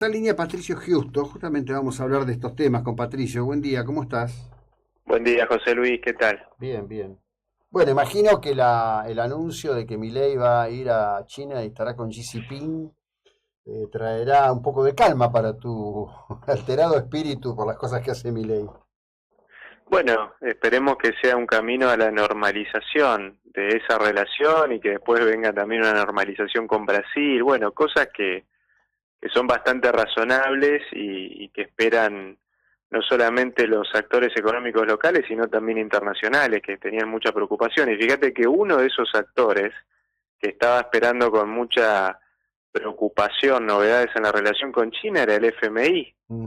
Esta línea Patricio Justo, justamente vamos a hablar de estos temas con Patricio. Buen día, ¿cómo estás? Buen día, José Luis, ¿qué tal? Bien, bien. Bueno, imagino que el anuncio de que Milei va a ir a China y estará con Xi Jinping traerá un poco de calma para tu alterado espíritu por las cosas que hace Milei. Bueno, esperemos que sea un camino a la normalización de esa relación y que después venga también una normalización con Brasil. Bueno, cosas que son bastante razonables y que esperan no solamente los actores económicos locales, sino también internacionales, que tenían mucha preocupación. Y fíjate que uno de esos actores que estaba esperando con mucha preocupación, novedades en la relación con China era el FMI,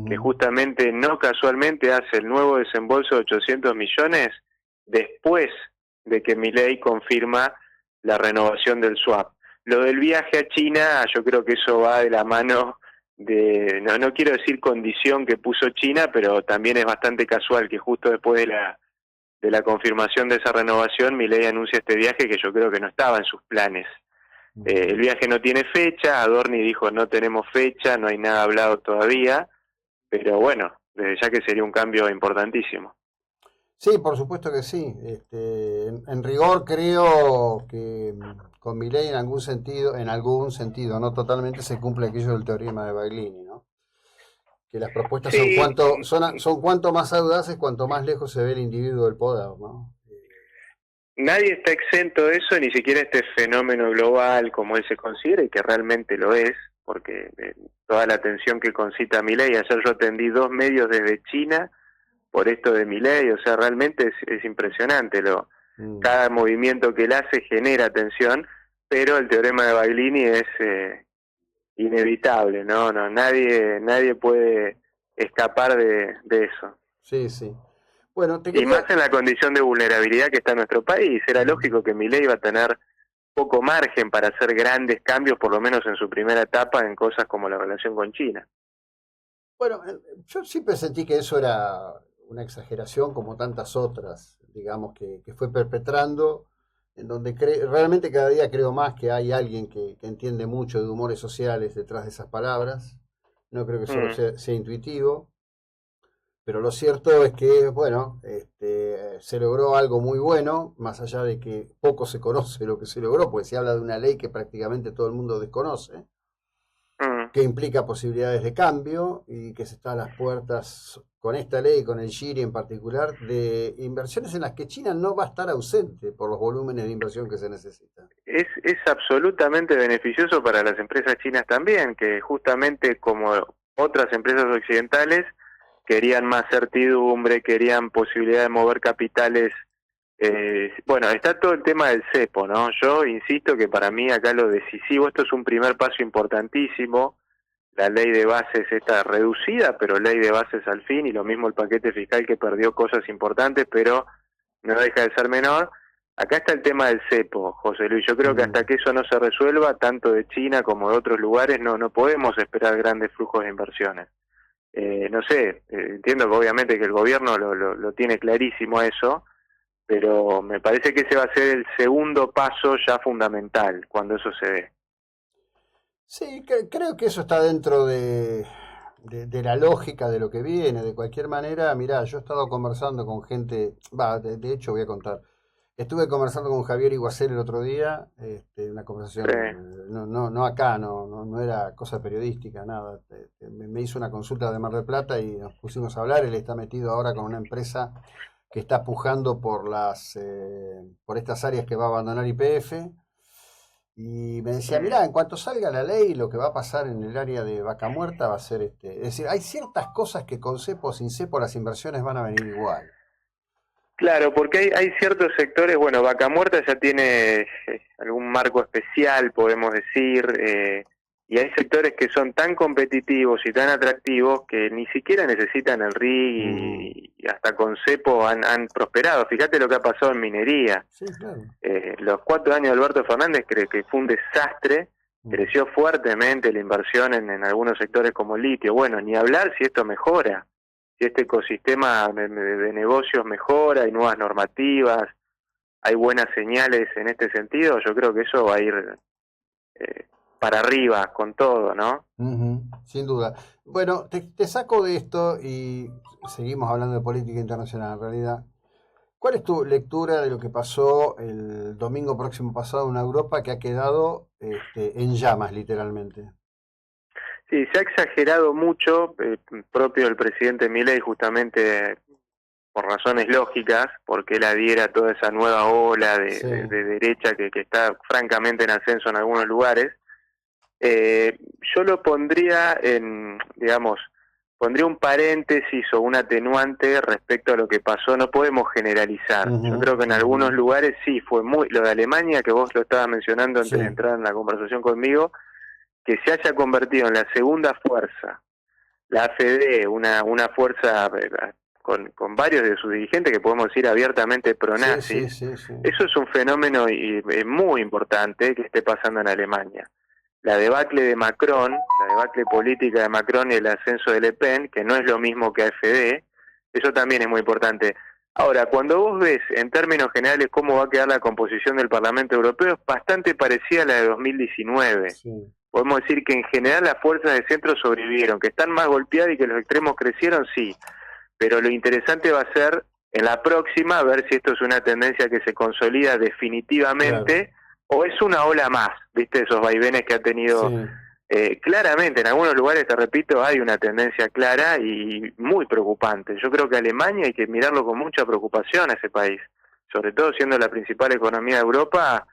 que Ujú. justamente no casualmente hace el nuevo desembolso de 800 millones después de que Milei confirma la renovación del swap. Lo del viaje a China, yo creo que eso va de la mano de, no quiero decir condición que puso China, pero también es bastante casual que justo después de la confirmación de esa renovación, Milei anuncia este viaje que yo creo que no estaba en sus planes. El Ujú. viaje no tiene fecha, Adorni dijo no tenemos fecha, no hay nada hablado todavía, pero bueno, desde ya que sería un cambio importantísimo. Sí, por supuesto que sí. En rigor creo que con Milei en algún sentido, no totalmente se cumple aquello del teorema de Baglini, ¿no? Que las propuestas son Sí, son cuanto más audaces, cuanto más lejos se ve el individuo del poder, ¿no? nadie está exento de eso, ni siquiera este fenómeno global como él se considera y que realmente lo es, porque toda la atención que concita Milei, ayer yo atendí dos medios desde China por esto de Milei, o sea, realmente es impresionante Mm. cada movimiento que él hace genera atención, pero el teorema de Baglini es inevitable, no, nadie puede escapar de eso. Sí, sí. Bueno, te Y más quería... en la condición de vulnerabilidad que está nuestro país, era Mm. lógico que Milei iba a tener poco margen para hacer grandes cambios, por lo menos en su primera etapa, en cosas como la relación con China. Bueno, yo siempre sentí que eso era una exageración como tantas otras, digamos, que fue perpetrando, en donde realmente cada día creo más que hay alguien que entiende mucho de humores sociales detrás de esas palabras. No creo que solo Mm. sea intuitivo. Pero lo cierto es que, bueno, se logró algo muy bueno, más allá de que poco se conoce lo que se logró, porque se habla de una ley que prácticamente todo el mundo desconoce, Mm. que implica posibilidades de cambio y que se está a las puertas con esta ley, con el GIRI en particular, de inversiones en las que China no va a estar ausente por los volúmenes de inversión que se necesitan. Es absolutamente beneficioso para las empresas chinas también, que justamente como otras empresas occidentales querían más certidumbre, querían posibilidad de mover capitales. Bueno, está todo el tema del cepo, ¿no? Yo insisto que para mí acá lo decisivo, esto es un primer paso importantísimo, la ley de bases está reducida, pero ley de bases al fin, y lo mismo el paquete fiscal que perdió cosas importantes, pero no deja de ser menor. Acá está el tema del cepo, José Luis. Yo creo que hasta Mm. que eso no se resuelva, tanto de China como de otros lugares, no podemos esperar grandes flujos de inversiones. No sé, entiendo que obviamente que el gobierno lo tiene clarísimo eso, pero me parece que ese va a ser el segundo paso ya fundamental cuando eso se dé. Sí, creo que eso está dentro de la lógica de lo que viene. De cualquier manera, mirá, yo he estado conversando con gente, de hecho voy a contar. Estuve conversando con Javier Iguacel el otro día, una Sí. conversación, no acá, no era cosa periodística, nada. Me hizo una consulta de Mar del Plata y nos pusimos a hablar. Él está metido ahora con una empresa que está pujando por estas áreas que va a abandonar YPF. Y me decía, Mm. mirá, en cuanto salga la ley, lo que va a pasar en el área de Vaca Muerta va a ser Es decir, hay ciertas cosas que con cepo o sin cepo las inversiones van a venir igual. Claro, porque hay ciertos sectores, bueno, Vaca Muerta ya tiene algún marco especial, podemos decir, y hay sectores que son tan competitivos y tan atractivos que ni siquiera necesitan el RIG Mm. y hasta con cepo han prosperado. Fíjate lo que ha pasado en minería. Sí, claro. Los 4 años de Alberto Fernández creo que fue un desastre, Mm. creció fuertemente la inversión en algunos sectores como el litio. Bueno, ni hablar si esto mejora, si este ecosistema de negocios mejora, hay nuevas normativas, hay buenas señales en este sentido, yo creo que eso va a ir eh, para arriba con todo, ¿no? Sin duda. Bueno, te saco de esto y seguimos hablando de política internacional en realidad. ¿Cuál es tu lectura de lo que pasó el domingo próximo pasado en una Europa que ha quedado en llamas, literalmente? Sí, se ha exagerado mucho, propio del presidente Milei, justamente por razones lógicas, porque él adhiera a toda esa nueva ola Sí. de derecha que está francamente en ascenso en algunos lugares. Yo lo pondría digamos, pondría un paréntesis o un atenuante respecto a lo que pasó. No podemos generalizar. Yo creo que en algunos lugares sí fue lo de Alemania, que vos lo estabas mencionando antes de entrar en la conversación conmigo, que se haya convertido en la segunda fuerza, la AfD, una fuerza con varios de sus dirigentes que podemos decir abiertamente pronazis. Sí. Eso es un fenómeno muy importante que esté pasando en Alemania. La debacle de Macron, la debacle política de Macron y el ascenso de Le Pen, que no es lo mismo que AfD, eso también es muy importante. Ahora, cuando vos ves en términos generales cómo va a quedar la composición del Parlamento Europeo, es bastante parecida a la de 2019. Sí. Podemos decir que en general las fuerzas de centro sobrevivieron, que están más golpeadas y que los extremos crecieron, sí. Pero lo interesante va a ser en la próxima ver si esto es una tendencia que se consolida definitivamente, claro, o es una ola más, ¿viste? Esos vaivenes que ha tenido. Sí. Claramente, en algunos lugares, te repito, hay una tendencia clara y muy preocupante. Yo creo que Alemania hay que mirarlo con mucha preocupación a ese país, sobre todo siendo la principal economía de Europa.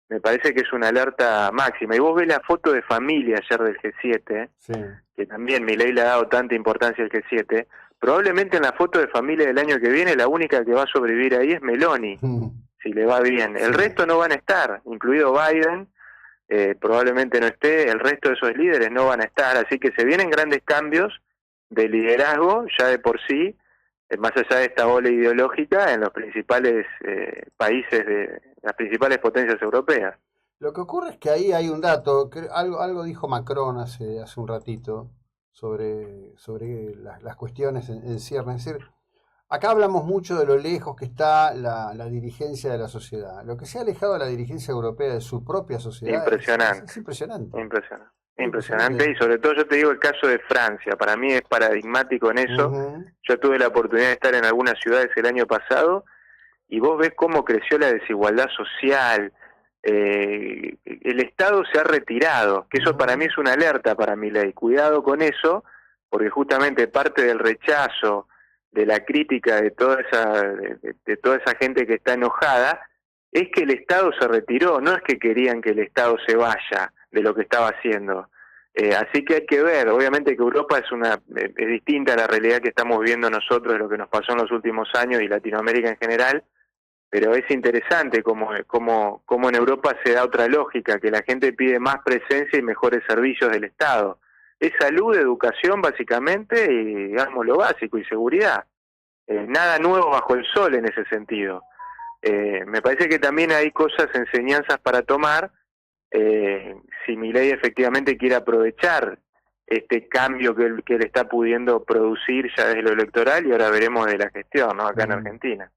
Me parece que es una alerta máxima. Y vos ves la foto de familia ayer del G7, sí, que también Milei le ha dado tanta importancia al G7. Probablemente en la foto de familia del año que viene la única que va a sobrevivir ahí es Meloni, si le va bien. El resto no van a estar, incluido Biden, probablemente no esté, el resto de esos líderes no van a estar. Así que se vienen grandes cambios de liderazgo ya de por sí, más allá de esta ola ideológica, en los principales países de las principales potencias europeas. Lo que ocurre es que ahí hay un dato, que algo dijo Macron hace un ratito sobre las cuestiones en cierre. Es decir, acá hablamos mucho de lo lejos que está la dirigencia de la sociedad. Lo que se ha alejado de la dirigencia europea de su propia sociedad es impresionante. Impresionante, y sobre todo yo te digo el caso de Francia, para mí es paradigmático en eso. Yo tuve la oportunidad de estar en algunas ciudades el año pasado y vos ves cómo creció la desigualdad social. El Estado se ha retirado, que eso para mí es una alerta para Milei. Cuidado con eso, porque justamente parte del rechazo, de la crítica de toda esa gente que está enojada, es que el Estado se retiró, no es que querían que el Estado se vaya de lo que estaba haciendo. Así que hay que ver, obviamente que Europa es distinta a la realidad que estamos viendo nosotros de lo que nos pasó en los últimos años y Latinoamérica en general, pero es interesante como en Europa se da otra lógica, que la gente pide más presencia y mejores servicios del Estado. Es salud, educación básicamente, y digamos lo básico, y seguridad. Nada nuevo bajo el sol en ese sentido. Me parece que también hay enseñanzas para tomar, si Milei efectivamente quiere aprovechar este cambio que él está pudiendo producir ya desde lo electoral, y ahora veremos de la gestión, ¿no? Acá en Argentina.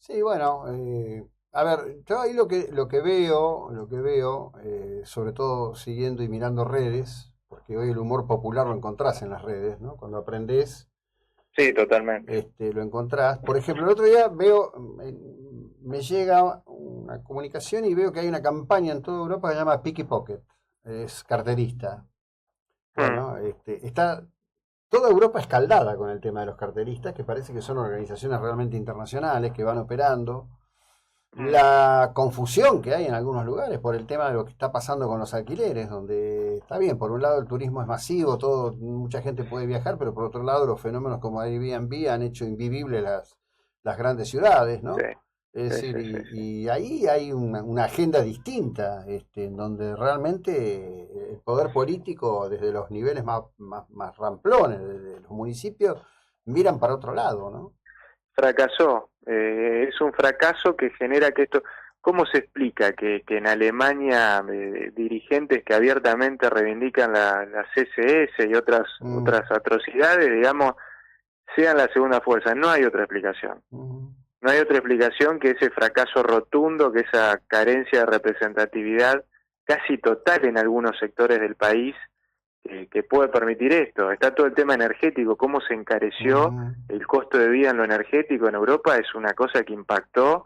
Sí, bueno, a ver, yo ahí lo que veo, sobre todo siguiendo y mirando redes, porque hoy el humor popular lo encontrás en las redes, ¿no? Cuando aprendés, sí, totalmente, lo encontrás. Por ejemplo, el otro día me llega una comunicación y veo que hay una campaña en toda Europa que se llama Picky Pocket, es carterista. Bueno, está toda Europa escaldada con el tema de los carteristas, que parece que son organizaciones realmente internacionales que van operando. La confusión que hay en algunos lugares por el tema de lo que está pasando con los alquileres, donde está bien, por un lado el turismo es masivo, mucha gente puede viajar, pero por otro lado los fenómenos como Airbnb han hecho invivibles las grandes ciudades, ¿no? Sí. Es decir, y ahí hay una agenda distinta, en donde realmente el poder político, desde los niveles más ramplones, desde los municipios, miran para otro lado, ¿no? Fracasó, es un fracaso que genera que esto... ¿Cómo se explica que en Alemania dirigentes que abiertamente reivindican la CSS y otras atrocidades, digamos, sean la segunda fuerza? No hay otra explicación. No hay otra explicación que ese fracaso rotundo, que esa carencia de representatividad casi total en algunos sectores del país que puede permitir esto. Está todo el tema energético, cómo se encareció el costo de vida en lo energético en Europa, es una cosa que impactó,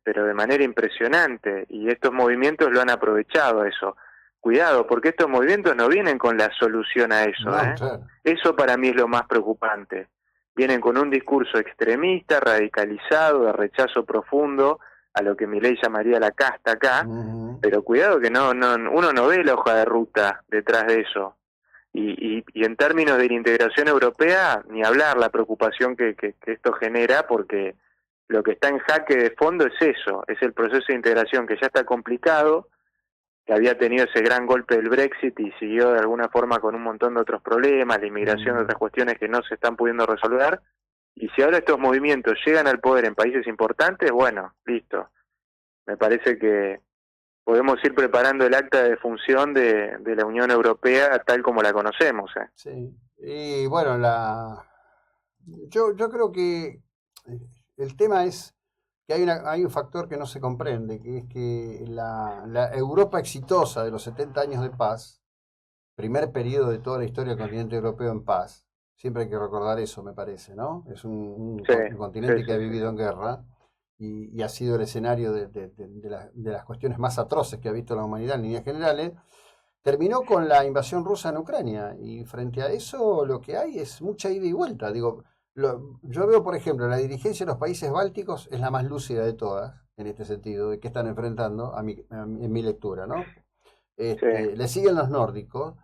pero de manera impresionante, y estos movimientos lo han aprovechado eso. Cuidado, porque estos movimientos no vienen con la solución a eso, No, claro. Eso para mí es lo más preocupante. Vienen con un discurso extremista, radicalizado, de rechazo profundo a lo que Milei llamaría la casta acá, pero cuidado que uno no ve la hoja de ruta detrás de eso. Y en términos de la integración europea, ni hablar la preocupación que esto genera, porque lo que está en jaque de fondo es eso, es el proceso de integración que ya está complicado, que había tenido ese gran golpe del Brexit y siguió de alguna forma con un montón de otros problemas, la inmigración, otras cuestiones que no se están pudiendo resolver, y si ahora estos movimientos llegan al poder en países importantes, bueno, listo. Me parece que podemos ir preparando el acta de defunción de la Unión Europea tal como la conocemos. Sí, y bueno, yo creo que el tema es que hay un factor que no se comprende, que es que la Europa exitosa de los 70 años de paz, primer periodo de toda la historia del continente europeo en paz, siempre hay que recordar eso, me parece, ¿no? Es un continente que ha vivido en guerra y ha sido el escenario de las cuestiones más atroces que ha visto la humanidad en líneas generales. Terminó con la invasión rusa en Ucrania y frente a eso lo que hay es mucha ida y vuelta. Digo, yo veo, por ejemplo, la dirigencia de los países bálticos es la más lúcida de todas, en este sentido, de qué están enfrentando en mi lectura, ¿no? Le siguen los nórdicos,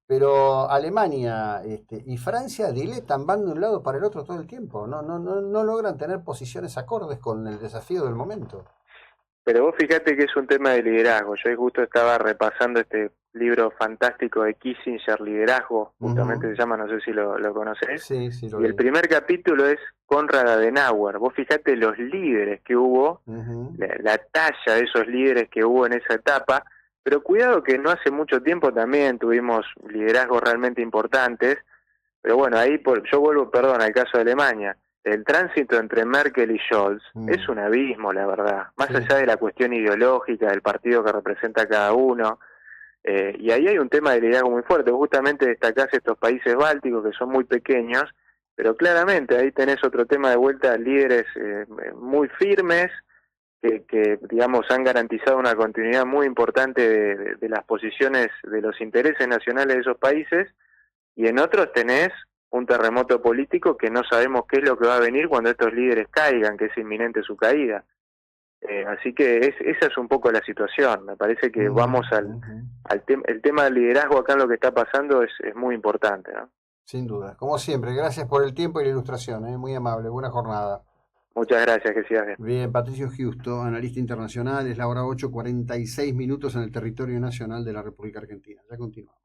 pero Alemania y Francia diletan, van de un lado para el otro todo el tiempo. No logran tener posiciones acordes con el desafío del momento. Pero vos fíjate que es un tema de liderazgo. Yo justo estaba repasando este libro fantástico de Kissinger, Liderazgo, justamente se llama, no sé si lo conocés. Sí, lo y el primer capítulo es Konrad Adenauer. Vos fíjate los líderes que hubo, la talla de esos líderes que hubo en esa etapa, pero cuidado que no hace mucho tiempo también tuvimos liderazgos realmente importantes, pero bueno, ahí yo vuelvo, al caso de Alemania. El tránsito entre Merkel y Scholz es un abismo, la verdad, más allá de la cuestión ideológica del partido que representa cada uno, y ahí hay un tema de liderazgo muy fuerte. Vos justamente destacás estos países bálticos que son muy pequeños, pero claramente ahí tenés otro tema de vuelta, líderes muy firmes, que digamos han garantizado una continuidad muy importante de las posiciones, de los intereses nacionales de esos países, y en otros tenés un terremoto político que no sabemos qué es lo que va a venir cuando estos líderes caigan, que es inminente su caída. Así que esa es un poco la situación. Me parece que vamos el tema del liderazgo acá en lo que está pasando es muy importante, ¿no? Sin duda. Como siempre, gracias por el tiempo y la ilustración, muy amable. Buena jornada. Muchas gracias, que sigas bien. Bien, Patricio Giusto, analista internacional, es la hora 8:46 en el territorio nacional de la República Argentina. Ya continuamos.